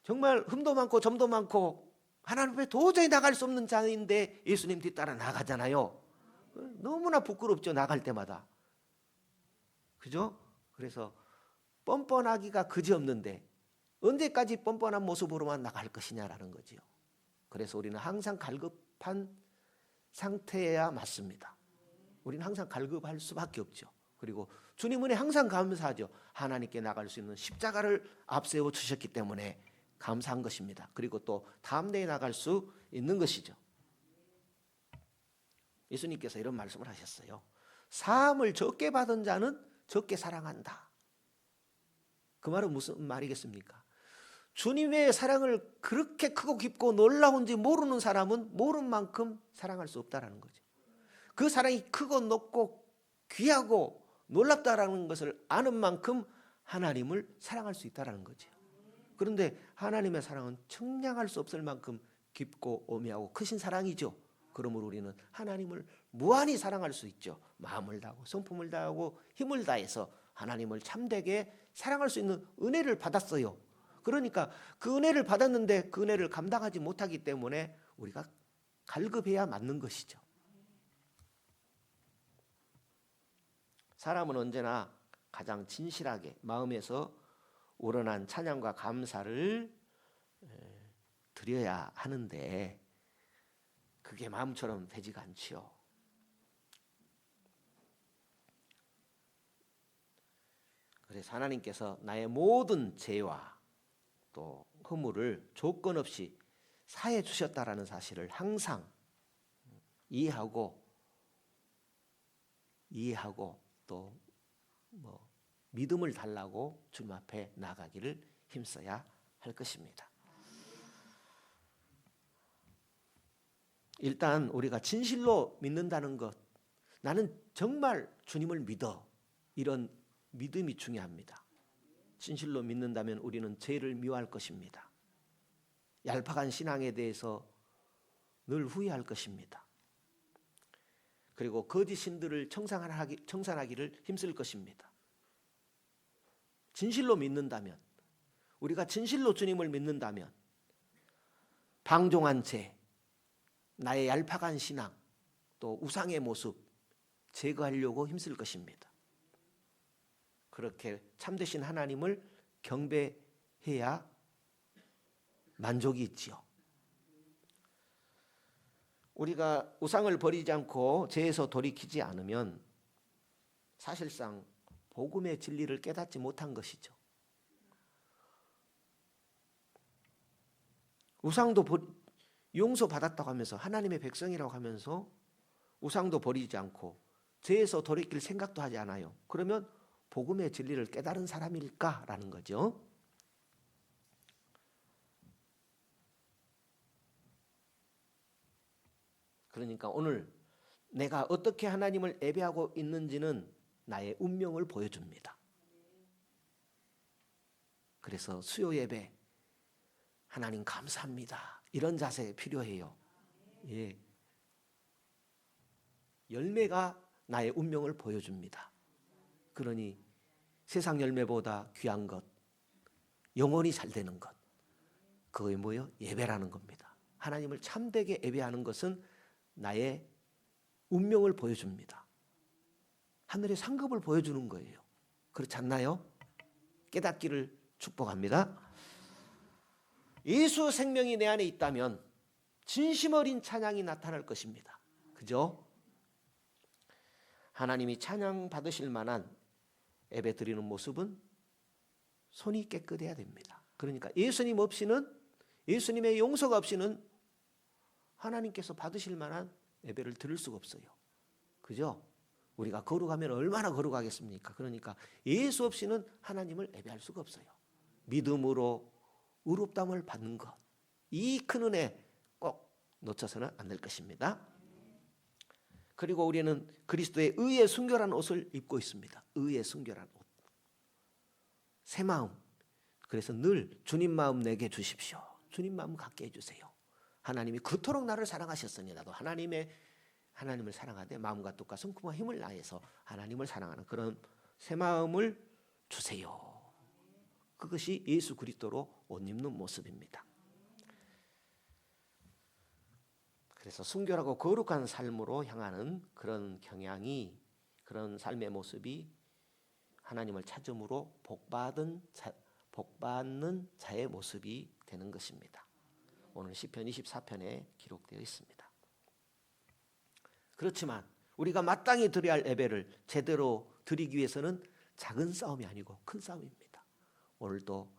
정말 흠도 많고 점도 많고 하나님 앞에 도저히 나갈 수 없는 자인데 예수님 뒤따라 나가잖아요. 너무나 부끄럽죠, 나갈 때마다. 그죠? 그래서 뻔뻔하기가 그지없는데 언제까지 뻔뻔한 모습으로만 나갈 것이냐라는 거죠. 그래서 우리는 항상 갈급한 상태여야 맞습니다. 우리는 항상 갈급할 수밖에 없죠. 그리고 주님 은혜 항상 감사하죠. 하나님께 나갈 수 있는 십자가를 앞세워 주셨기 때문에 감사한 것입니다. 그리고 또 다음 대에 나갈 수 있는 것이죠. 예수님께서 이런 말씀을 하셨어요. 사함을 적게 받은 자는 적게 사랑한다. 그 말은 무슨 말이겠습니까? 주님의 사랑을 그렇게 크고 깊고 놀라운지 모르는 사람은 모른 만큼 사랑할 수 없다라는 거죠. 그 사랑이 크고 높고 귀하고 놀랍다라는 것을 아는 만큼 하나님을 사랑할 수 있다라는 거죠. 그런데 하나님의 사랑은 청량할 수 없을 만큼 깊고 오묘하고 크신 사랑이죠. 그러므로 우리는 하나님을 무한히 사랑할 수 있죠. 마음을 다하고 성품을 다하고 힘을 다해서 하나님을 참되게 사랑할 수 있는 은혜를 받았어요. 그러니까 그 은혜를 받았는데 그 은혜를 감당하지 못하기 때문에 우리가 갈급해야 맞는 것이죠. 사람은 언제나 가장 진실하게 마음에서 우러난 찬양과 감사를 드려야 하는데 그게 마음처럼 되지가 않지요. 그래서 하나님께서 나의 모든 죄와 또 허물을 조건 없이 사해 주셨다라는 사실을 항상 이해하고 또 믿음을 달라고 주님 앞에 나가기를 힘써야 할 것입니다. 일단 우리가 진실로 믿는다는 것, 나는 정말 주님을 믿어, 이런 믿음이 중요합니다. 진실로 믿는다면 우리는 죄를 미워할 것입니다. 얄팍한 신앙에 대해서 늘 후회할 것입니다. 그리고 거짓 신들을 청산하기를 힘쓸 것입니다. 진실로 믿는다면, 우리가 진실로 주님을 믿는다면 방종한 죄, 나의 얄팍한 신앙, 또 우상의 모습 제거하려고 힘쓸 것입니다. 그렇게 참되신 하나님을 경배해야 만족이 있지요. 우리가 우상을 버리지 않고 죄에서 돌이키지 않으면 사실상 복음의 진리를 깨닫지 못한 것이죠. 용서받았다고 하면서 하나님의 백성이라고 하면서 우상도 버리지 않고 죄에서 돌이킬 생각도 하지 않아요. 그러면 복음의 진리를 깨달은 사람일까라는 거죠. 그러니까 오늘 내가 어떻게 하나님을 예배하고 있는지는 나의 운명을 보여줍니다. 그래서 수요 예배 하나님 감사합니다. 이런 자세 필요해요. 예. 열매가 나의 운명을 보여줍니다. 그러니 세상 열매보다 귀한 것, 영혼이 잘 되는 것, 그게 뭐예요? 예배라는 겁니다. 하나님을 참되게 예배하는 것은 나의 운명을 보여줍니다. 하늘의 상급을 보여주는 거예요. 그렇지 않나요? 깨닫기를 축복합니다. 예수 생명이 내 안에 있다면 진심 어린 찬양이 나타날 것입니다. 그죠? 하나님이 찬양 받으실 만한 예배 드리는 모습은 손이 깨끗해야 됩니다. 그러니까 예수님 없이는, 예수님의 용서가 없이는 하나님께서 받으실 만한 예배를 드릴 수가 없어요. 그죠? 우리가 거룩하면 얼마나 거룩하겠습니까? 그러니까 예수 없이는 하나님을 예배할 수가 없어요. 믿음으로 의롭다함을 받는 것, 이 큰 은혜 꼭 놓쳐서는 안 될 것입니다. 그리고 우리는 그리스도의 의의 순결한 옷을 입고 있습니다. 의의 순결한 옷, 새 마음. 그래서 늘 주님 마음 내게 주십시오. 주님 마음 갖게 해주세요. 하나님이 그토록 나를 사랑하셨으니 나도 하나님을 사랑하되 마음과 뜻과 성품과 힘을 다해서 하나님을 사랑하는 그런 새 마음을 주세요. 그것이 예수 그리스도로 옷 입는 모습입니다. 그래서 순결하고 거룩한 삶으로 향하는 그런 경향이, 그런 삶의 모습이 하나님을 찾음으로 복받는 자의 모습이 되는 것입니다. 오늘 시편 24편에 기록되어 있습니다. 그렇지만 우리가 마땅히 드려야 할 예배를 제대로 드리기 위해서는 작은 싸움이 아니고 큰 싸움입니다. 오늘도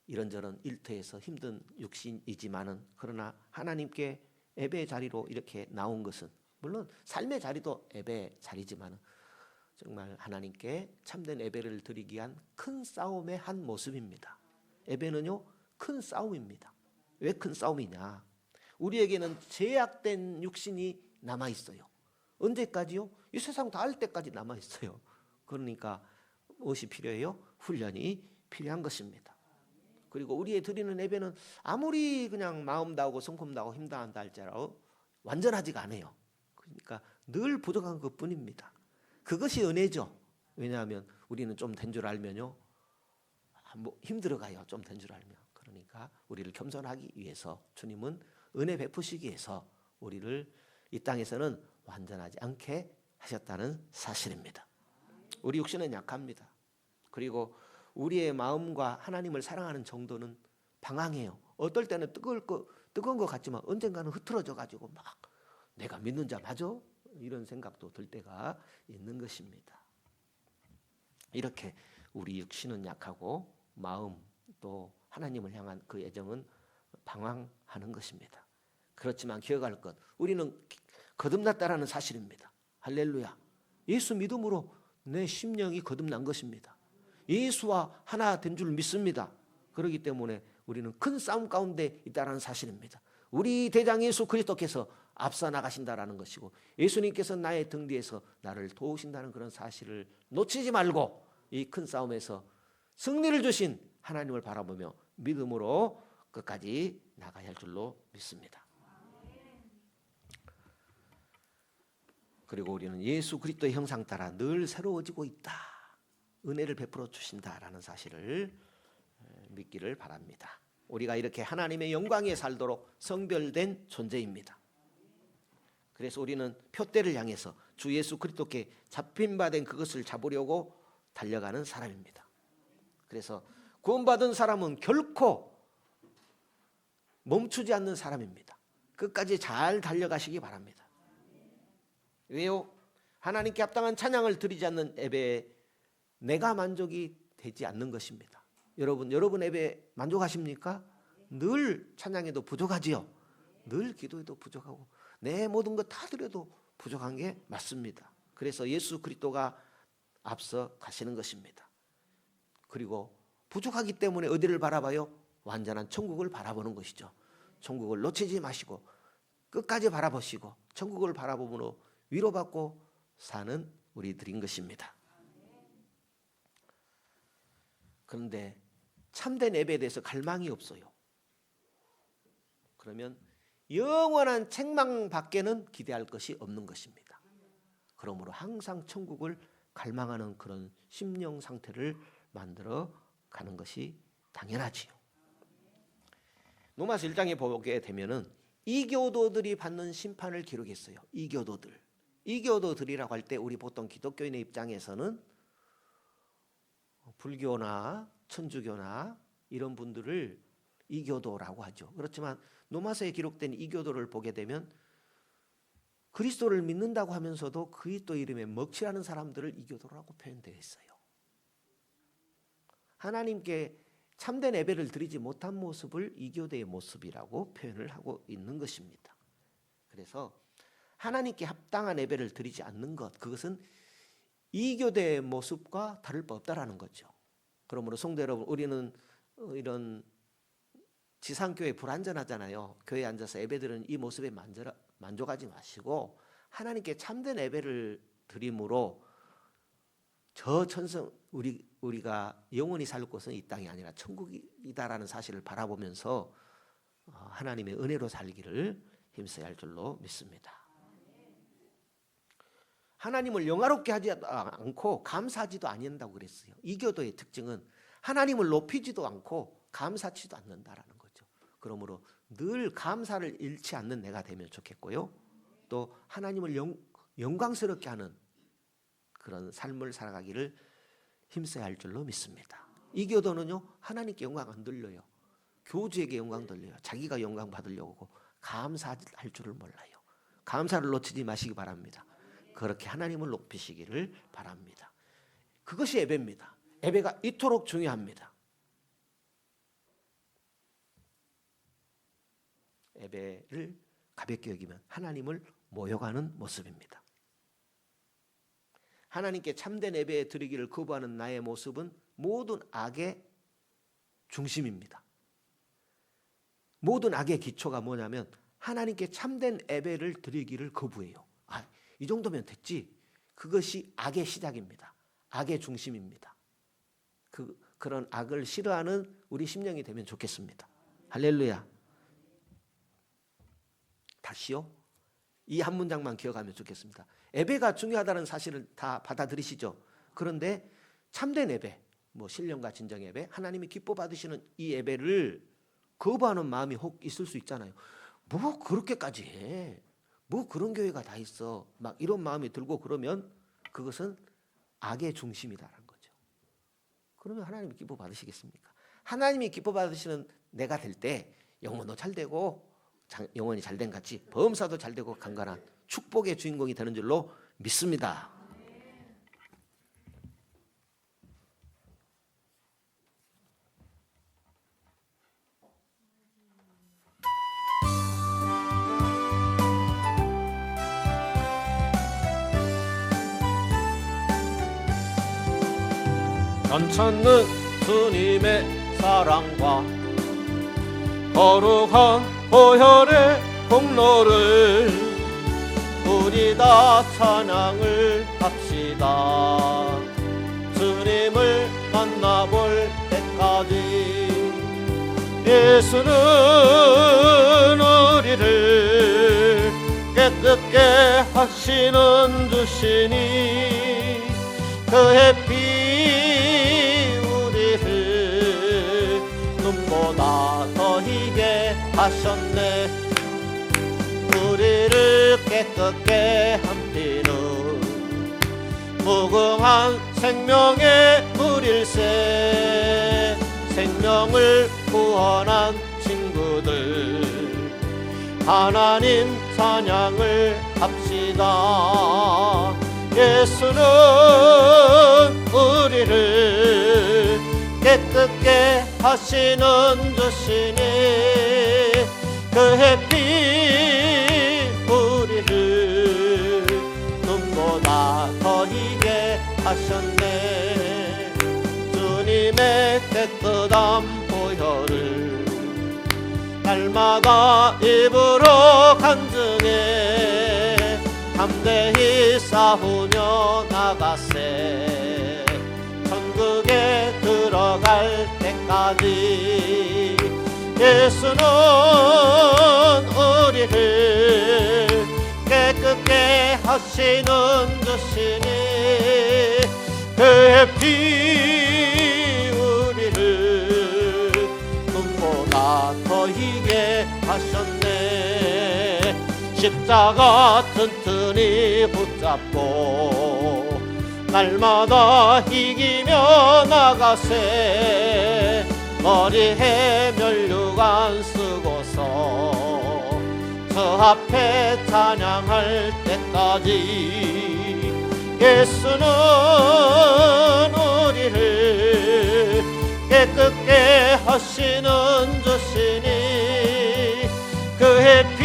이런저런 일터에서 힘든 육신이지만은 그러나 하나님께 예배 자리로 이렇게 나온 것은, 물론 삶의 자리도 예배 자리지만 정말 하나님께 참된 예배를 드리기 위한 큰 싸움의 한 모습입니다. 예배는요, 큰 싸움입니다. 왜 큰 싸움이냐? 우리에게는 제약된 육신이 남아 있어요. 언제까지요? 이 세상 다 할 때까지 남아 있어요. 그러니까 무엇이 필요해요? 훈련이 필요한 것입니다. 그리고 우리의 드리는 예배는 아무리 그냥 마음 다하고 성품 다하고 힘 다한다 할지라도 완전하지가 않아요. 그러니까 늘 부족한 것뿐입니다. 그것이 은혜죠. 왜냐하면 우리는 좀 된 줄 알면요, 힘들어가요. 좀 된 줄 알면. 그러니까 우리를 겸손하기 위해서 주님은 은혜 베푸시기 위해서 우리를 이 땅에서는 완전하지 않게 하셨다는 사실입니다. 우리 육신은 약합니다. 그리고 우리의 마음과 하나님을 사랑하는 정도는 방황해요. 어떨 때는 뜨거운 것 같지만 언젠가는 흐트러져 가지고 막 내가 믿는 자 맞아? 이런 생각도 들 때가 있는 것입니다. 이렇게 우리 육신은 약하고 마음 또 하나님을 향한 그 애정은 방황하는 것입니다. 그렇지만 기억할 것, 우리는 거듭났다라는 사실입니다. 할렐루야. 예수 믿음으로 내 심령이 거듭난 것입니다. 예수와 하나 된 줄 믿습니다. 그렇기 때문에 우리는 큰 싸움 가운데 있다는 사실입니다. 우리 대장 예수 그리스도께서 앞서 나가신다라는 것이고 예수님께서 나의 등 뒤에서 나를 도우신다는 그런 사실을 놓치지 말고 이 큰 싸움에서 승리를 주신 하나님을 바라보며 믿음으로 끝까지 나가야 할 줄로 믿습니다. 그리고 우리는 예수 그리스도의 형상 따라 늘 새로워지고 있다. 은혜를 베풀어 주신다라는 사실을 믿기를 바랍니다. 우리가 이렇게 하나님의 영광에 살도록 성별된 존재입니다. 그래서 우리는 표대를 향해서 주 예수 그리스도께 잡힌 바 된 그것을 잡으려고 달려가는 사람입니다. 그래서 구원받은 사람은 결코 멈추지 않는 사람입니다. 끝까지 잘 달려가시기 바랍니다. 왜요? 하나님께 합당한 찬양을 드리지 않는 예배에 내가 만족이 되지 않는 것입니다. 여러분 예배 만족하십니까? 늘 찬양해도 부족하지요. 늘 기도해도 부족하고 내 모든 것 다 드려도 부족한 게 맞습니다. 그래서 예수 그리스도가 앞서 가시는 것입니다. 그리고 부족하기 때문에 어디를 바라봐요? 완전한 천국을 바라보는 것이죠. 천국을 놓치지 마시고 끝까지 바라보시고 천국을 바라보므로 위로받고 사는 우리들인 것입니다. 그런데 참된 예배에 대해서 갈망이 없어요. 그러면 영원한 책망 밖에는 기대할 것이 없는 것입니다. 그러므로 항상 천국을 갈망하는 그런 심령 상태를 만들어 가는 것이 당연하지요. 로마서 1장에 보게 되면은 이교도들이 받는 심판을 기록했어요. 이교도들이라고 할 때 우리 보통 기독교인의 입장에서는 불교나 천주교나 이런 분들을 이교도라고 하죠. 그렇지만 로마서에 기록된 이교도를 보게 되면 그리스도를 믿는다고 하면서도 그리스도 이름에 먹칠하는 사람들을 이교도라고 표현되어 있어요. 하나님께 참된 예배를 드리지 못한 모습을 이교도의 모습이라고 표현을 하고 있는 것입니다. 그래서 하나님께 합당한 예배를 드리지 않는 것, 그것은 이교도의 모습과 다를 바 없다라는 거죠. 그러므로 성도 여러분, 우리는 이런 지상교회 불완전하잖아요. 교회에 앉아서 예배드리는 이 모습에 만족하지 마시고 하나님께 참된 예배를 드림으로 저 천성 우리가 영원히 살 곳은 이 땅이 아니라 천국이다라는 사실을 바라보면서 하나님의 은혜로 살기를 힘써야 할 줄로 믿습니다. 하나님을 영화롭게 하지 않고 감사하지도 않는다고 그랬어요. 이교도의 특징은 하나님을 높이지도 않고 감사치도 않는다라는 거죠. 그러므로 늘 감사를 잃지 않는 내가 되면 좋겠고요. 또 하나님을 영광스럽게 하는 그런 삶을 살아가기를 힘써야 할 줄로 믿습니다. 이교도는요, 하나님께 영광 안 돌려요. 교주에게 영광 돌려요. 자기가 영광 받으려고 감사할 줄을 몰라요. 감사를 놓치지 마시기 바랍니다. 그렇게 하나님을 높이시기를 바랍니다. 그것이 예배입니다. 예배가 이토록 중요합니다. 예배를 가볍게 여기면 하나님을 모욕하는 모습입니다. 하나님께 참된 예배 드리기를 거부하는 나의 모습은 모든 악의 중심입니다. 모든 악의 기초가 뭐냐면 하나님께 참된 예배를 드리기를 거부해요. 이 정도면 됐지. 그것이 악의 시작입니다. 악의 중심입니다. 그런 악을 싫어하는 우리 심령이 되면 좋겠습니다. 할렐루야. 다시요. 이 한 문장만 기억하면 좋겠습니다. 예배가 중요하다는 사실을 다 받아들이시죠. 그런데 참된 예배, 신령과 진정 예배, 하나님이 기뻐 받으시는 이 예배를 거부하는 마음이 혹 있을 수 있잖아요. 뭐 그렇게까지 해? 뭐 그런 교회가 다 있어? 막 이런 마음이 들고 그러면 그것은 악의 중심이다라는 거죠. 그러면 하나님이 기뻐 받으시겠습니까? 하나님이 기뻐 받으시는 내가 될 때 영혼도 잘 되고 영혼이 잘된 같이 범사도 잘 되고 강건한 축복의 주인공이 되는 줄로 믿습니다. 넘쳐는 주님의 사랑과 거룩한 보혈의 공로를 우리 다 찬양을 합시다. 주님을 만나볼 때까지 예수는 우리를 깨끗게 하시는 주시니 그의 피 우리를 눈보다 더 희게 하셨네. 우리를 깨끗게 한 피는 무궁한 생명의 물일세. 생명을 구원한 친구들 하나님 찬양을 합시다. 예수는 우리를 깨끗게 하시는 주시니 그의 피 하셨네. 주님의 깨끗한 보혈을 날마다 입으로 간증해 담대히 싸우며 나가세. 천국에 들어갈 때까지 예수는 우리를 깨끗게 하시는 주시니 그의 피 우리를 눈보다 더 희게 하셨네. 십자가 튼튼히 붙잡고 날마다 이기며 나가세. 머리에 면류관 쓰고서 저 앞에 찬양할 때까지 예수는 우리를 깨끗게 하시는 주시니 그의 피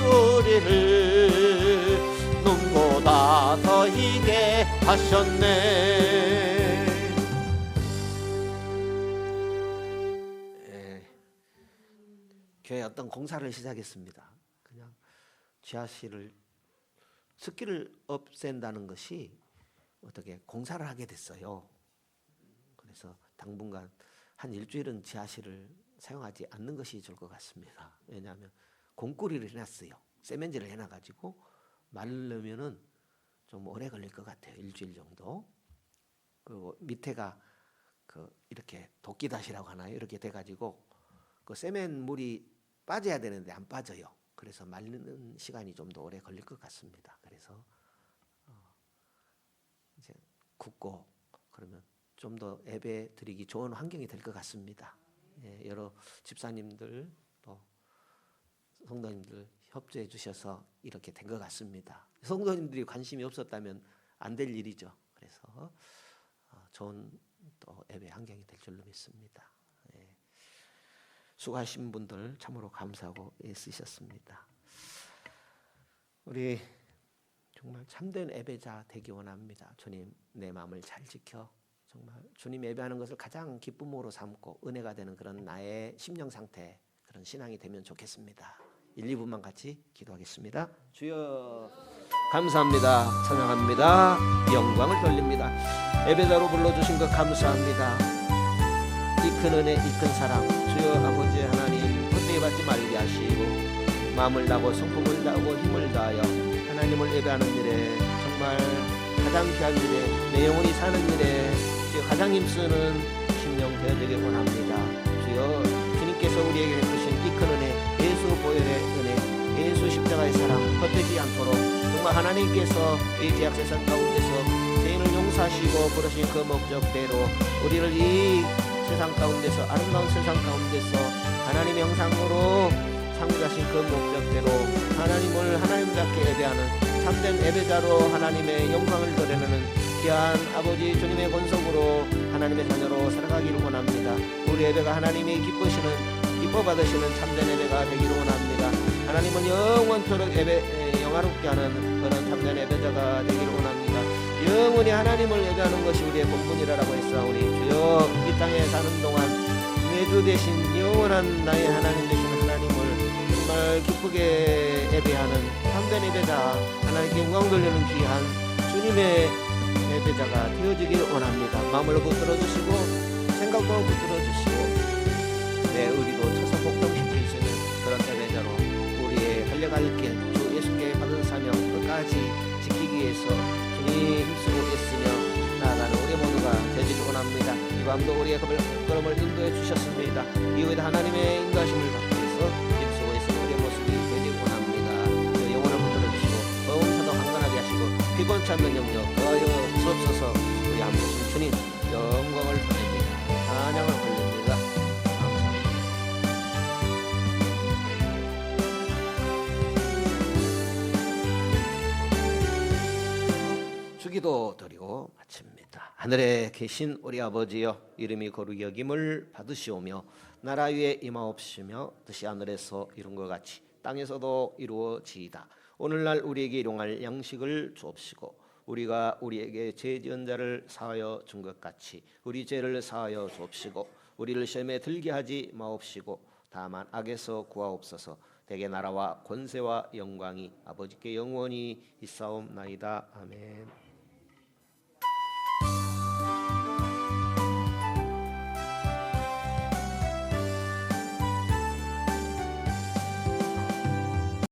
우리를 눈보다 더 희게 하셨네. 교회 어떤 공사를 시작했습니다. 그냥 지하실을 습기를 없앤다는 것이 어떻게 공사를 하게 됐어요. 그래서 당분간 한 일주일은 지하실을 사용하지 않는 것이 좋을 것 같습니다. 왜냐하면 공구리를 해놨어요. 세면지를 해놔가지고 마르려면은 좀 오래 걸릴 것 같아요. 일주일 정도. 그리고 밑에가 이렇게 도끼다시라고 하나요? 이렇게 돼가지고 그 세면 물이 빠져야 되는데 안 빠져요. 그래서 말리는 시간이 좀 더 오래 걸릴 것 같습니다. 그래서 이제 굳고 그러면 좀 더 예배 드리기 좋은 환경이 될 것 같습니다. 예, 여러 집사님들 또 성도님들 협조해 주셔서 이렇게 된 것 같습니다. 성도님들이 관심이 없었다면 안 될 일이죠. 그래서 좋은 또 예배 환경이 될 줄로 믿습니다. 예. 수고하신 분들 참으로 감사하고 애쓰셨습니다. 우리 정말 참된 예배자 되기 원합니다. 주님 내 마음을 잘 지켜 정말 주님 예배하는 것을 가장 기쁨으로 삼고 은혜가 되는 그런 나의 심령 상태, 그런 신앙이 되면 좋겠습니다. 1, 2분만 같이 기도하겠습니다. 주여 감사합니다. 찬양합니다. 영광을 돌립니다. 예배자로 불러주신 것 감사합니다. 이 큰 은혜, 이 큰 사랑 주여 아버지 하나님 헛되이 받지 말게 하시고 마음을 다하고 성품을 다하고 힘을 다하여 하나님을 예배하는 일에 정말 가장 귀한 일에 내 영혼이 사는 일에 주여 가장 힘쓰는 심령 되어지길 원합니다. 주여 주님께서 우리에게 베푸신 이 큰 은혜, 예수 보혈의 은혜, 예수 십자가의 사랑 헛되지 않도록 정말 하나님께서 이 죄악 세상 가운데서 죄인을 용서하시고 부르신 그 목적대로 우리를 이 세상 가운데서 아름다운 세상 가운데서 하나님의 형상으로 창조하신 그 목적대로 하나님을 하나님답게 예배하는 참된 예배자로 하나님의 영광을 드러내는 귀한 아버지 주님의 권속으로 하나님의 자녀로 살아가기를 원합니다. 우리 예배가 하나님이 기뻐 받으시는 참된 예배가 되기를 원합니다. 하나님은 영원토록 영화롭게 하는 그런 참된 예배자가 되기를 원합니다. 영원히 하나님을 예배하는 것이 우리의 본분이라고 했사오니 주여 이 땅에 사는 동안 내주 되신 영원한 나의 하나님 되신 하나님을 정말 기쁘게 예배하는 참된 예배자, 하나님께 영광 돌리는 귀한 주님의 예배자가 되어지길 원합니다. 마음을 붙들어 주시고 생각도 붙들어 주시고 내 의리도 쳐서 복동시킬 수 있는 그런 예배자로 우리의 달려갈 길 주 예수께 받은 사명 끝까지 지키기 위해서 주님 힘쓰고 있으며 나아가는 우리 모두가 되기를 원합니다. 이 밤도 우리의 걸음을 인도해 주셨습니다. 이후에도 하나님의 인도하심을 받기 위해서 힘쓰고 있는 우리의 모습이 되기를 원합니다. 영혼을 붙들어 주시고 범사도 강건하게 하시고 피곤치 않는 영역 더하여 주옵소서. 우리 한 분씩 주님 영광을 돌립니다. 찬양을 돌립니다. 감사합니다. 주기도 드리고 마칩니다. 하늘에 계신 우리 아버지여 이름이 거룩히 여김을 받으시오며 나라 위에 임하옵시며 뜻이 하늘에서 이룬 것 같이 땅에서도 이루어지이다. 오늘날 우리에게 일용할 양식을 주옵시고 우리가 우리에게 죄 지은 자를 사하여 준 것 같이 우리 죄를 사하여 주옵시고 우리를 시험에 들게 하지 마옵시고 다만 악에서 구하옵소서. 대개 나라와 권세와 영광이 아버지께 영원히 있사옵나이다. 아멘.